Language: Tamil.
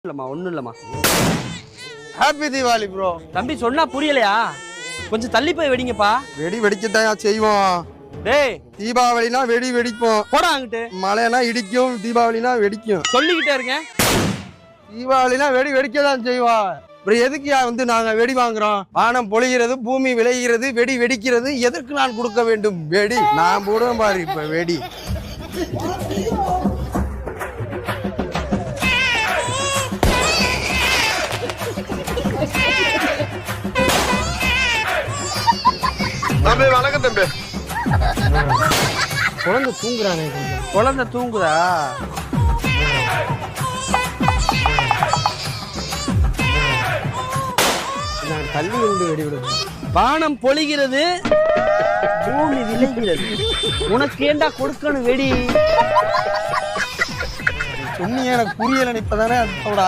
இல்லம்மா ஒண்ணும் இல்லம்மா. Happy Deepavali bro. தம்பி சொன்னா புரியலையா? கொஞ்சம் தள்ளி போய் வெடிங்கப்பா. வெடி வெடிக்கத்தான் செய்வோம். டேய் தீபாவளினா வெடி வெடிப்போம். போடா அங்கிட்டு. மழைனா இடிக்கும், தீபாவளினா வெடிக்கும். சொல்லிக்கிட்டே இருக்கேன். தீபாவளினா வெடி வெடிக்கதான் செய்வோம். அப்புறம் எதுக்கு வந்து நாங்க வெடி வாங்குறோம்? வானம் பொழிகிறது, பூமி விளைகிறது, வெடி வெடிக்கிறது. எதற்கு நான் கொடுக்க வேண்டும் வெடி? நான் போடுவேன் பாரு இப்ப வெடி. தம்பி வணக்கம் தம்பி. குழந்தை தூங்குறானே. குழந்தை தூங்குதா? நான் தள்ளி கொண்டு வெடி விடுவேன். வானம் பொழிகிறது, பூமி விளைகிறது. உனக்கு ஏண்டா கொடுக்கணும் வெடி? சொன்னீங்க எனக்கு புரியல. இப்பதானே அதோட